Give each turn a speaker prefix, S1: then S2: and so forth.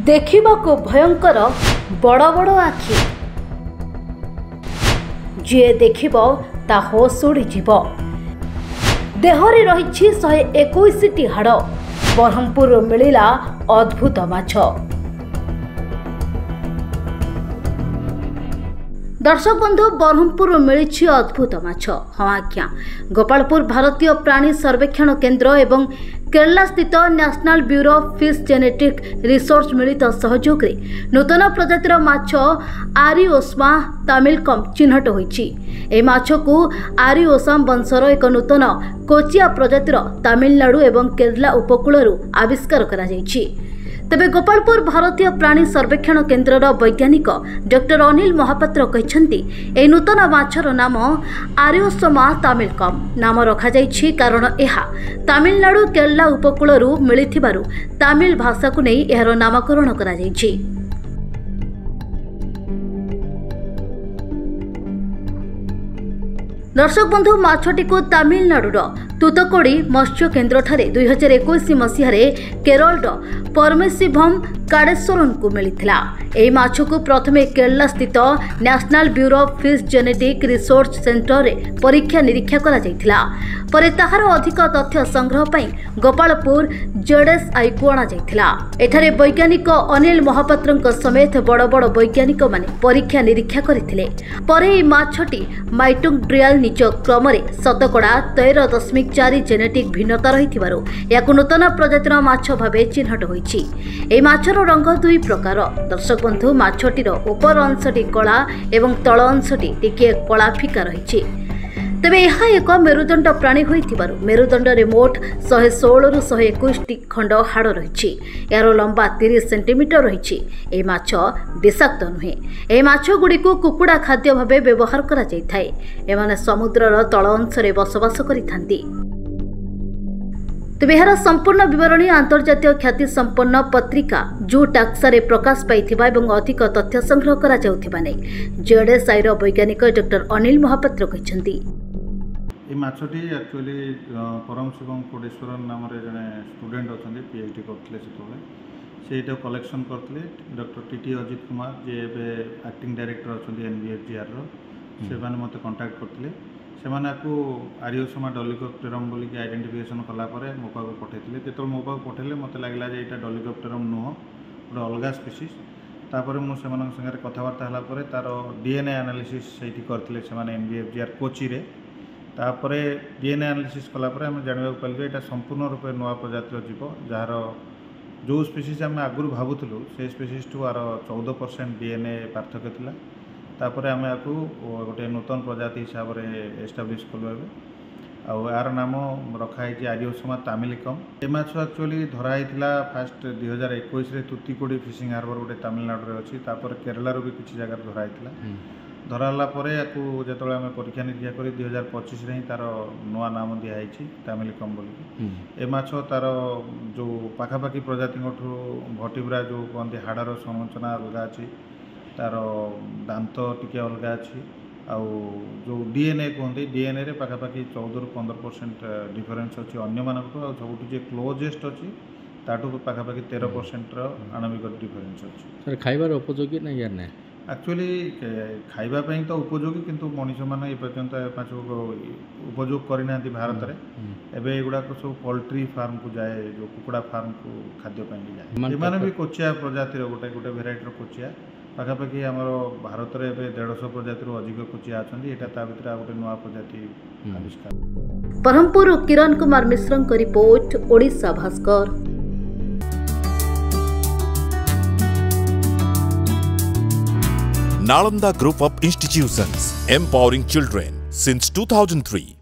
S1: देखिबाको भयंकर बड़ बड़ आखि जी देखिबो ता होश उड़ी जीव देहरे रही 121टी हाड़ ब्रह्मपुर मिलिला अद्भुत माछ। दर्शक बंधु ब्रह्मपुर मिली अद्भुत माछ। हाँ आज्ञा गोपालपुर भारतीय प्राणी सर्वेक्षण केन्द्र एवं केरला स्थित national bureau of fish genetic research मिलित सहयोग में नूतन प्रजातिर माछ आरिओस्मा तमिलकम चिन्हट होइछि। ए माछ को आरिओसाम वंशर एक नूतन कोचिया प्रजातिर तमिलनाडु एवं केरला उपकूल आविष्कार करा जाइछि। तेबे गोपालपुर भारतीय प्राणी सर्वेक्षण केन्द्रर वैज्ञानिक डॉक्टर अनिल महापात्र कहते ए नूतन माछर नाम आरिओस्मा तमिलकम नाम रखाଯାଇଛି कारण यह तमिलनाडु केरला उपकूल मिलिथिबारु तमिल भाषा को नहीं एहार नामकरण करा जाइछि। दर्शक बंधु माछटी को तमिलनाडुर तुतकोड़ी मत्स्य केन्द्र ठारे 2021 मसीह केरल परमेशिवम काडेश्वरन को मिलिथिला। एही माछ को प्रथमे केरला स्थित national bureau of fish genetic research centre रे परीक्षा निरीक्षा करा जायथिला। परे ताहार अधिक तथ्य संग्रह पई गोपालपुर जेडएसआई को अणा जायथिला। एठारे वैज्ञानिक अनिल महापात्रंक समेत बड़ बड़ वैज्ञानिक माने परीक्षा निरीक्षा करथिले। परे एही माछटी माइटोकॉन्ड्रियल निज क्रम रे शतकड़ा 13.4 जेनेटिक भिन्नता रहिथिबारु याकु नूतन प्रजातिर माछ भाबे चिन्हट होइछि। एही माछर रंग दुई प्रकार। दर्शक बंधु माछटीर उपर अंशटी कला एवं तल अंशटी टिके कला फिका रहिछि। तेबे यह एक मेरुदंड प्राणी होइथिबारु मेरुदंड रे मोट 116 रु 121 खंड हाड़ रहिछि। यार लंबा 30 सेंटीमीटर रहिछि। ए माछ विषाक्त नुहे। ए माछ गुडी को कुकुड़ा खाद्य भाबे व्यवहार करा जाय थाए। एमाने समुद्रर तल अंश रे बसवास करिथांती। तेबे यार संपूर्ण विवरणी अंतर्जातीय ख्याति संपन्न पत्रिका जू टाक्सा प्रकाश पाइथिबा एवं अधिक तथ्य संग्रह करा जाउथिबा नै जेडएसआई रो वैज्ञानिक डॉक्टर अनिल महापात्र कहछन्ती।
S2: ए माछटी एक्चुअली परमशिवम कोडेश्वरन नाम रे जने स्टूडेंट अछन्ती पीएचडी करथले सेटा कलेक्शन करथले डॉक्टर टीटी अजित कुमार जे एबे एक्टिंग डायरेक्टर अछन्ती एनबीएफजीआर रो से माने मते कांटेक्ट करथले से माने को आरिओस्मा डॉलिकोप्टेरम बोली के आइडेंटिफिकेशन कला परे मोपा को पठेथिले जेतो मोपा को पठेले मते लागला जे एटा डॉलिकोप्टेरम नुह गोटे अलगा स्पीसीज तापर मु सेमान संगे कथबार्ता हला परे तार डीएनए एनालिसिस सेठी करथले से माने एनबीएफजीआर कोची रे तापर डीएनए एनालिसिस कला परे हम जानबा पाइलु एटा संपूर्ण रूप नुआ प्रजातिर जीव जार जो स्पीसीज आम आगुरी भावुलु से स्पीसीज टू आर 14% डीएनए पार्थक्य थिला। तापर आम आपको गोटे नूतन प्रजाति हिसाब से एस्टाब्लीश कलु यार नाम रखाई आरिओस्मा तमिलकम। ए माछ एक्चुअली धराई फास्ट 2021 तुतिकोड़ी फिशिंग हार्बर गोटे तमिलनाडु अच्छी तापर केरला भी किसी जगह धराई धराला जो आम परीक्षा निरीक्षा कर 2025 ही तार नुआ नाम दिखाई तमिलकम बोली। ए माछ तार जो पाखापाखि प्रजाति भटिब्रा जो कहते हाड़र संरचना अलग अच्छी तार दांत टिके अलग अच्छी आउ जो डीएनए कहते डीएनए रे पाखापाखि 14 ରୁ 15% डिफरेन्स अच्छी अन्य मानक सब क्लोजेस्ट अच्छी ताठू पाखापाखि 13% आणविक डिफरेन्स अच्छी।
S3: खाइबार उपयोगी ना यार ना
S2: एक्चुअली खाइबा तो उपयोगी किंतु मनीष मैंने पर्यंत उपयोग करना भारत में एवं एगुड़ाक सब पोल्ट्री फार्म को जाए जो कुकुड़ा फार्म को खाद्यपाई जाए एमाने भी कोचिया प्रजातिर गोटे गोटे भेराइटर कोचिया पाखापाखि आम भारत में 150 प्रजाति अधिक कोचिया अच्छा यहाँ भर गोटे नुआ प्रजाति आविष्कार।
S1: Brahmapur Kiran Kumar Mishra report Odisha Bhaskar.
S4: Nalanda Group of Institutions, empowering children since 2003.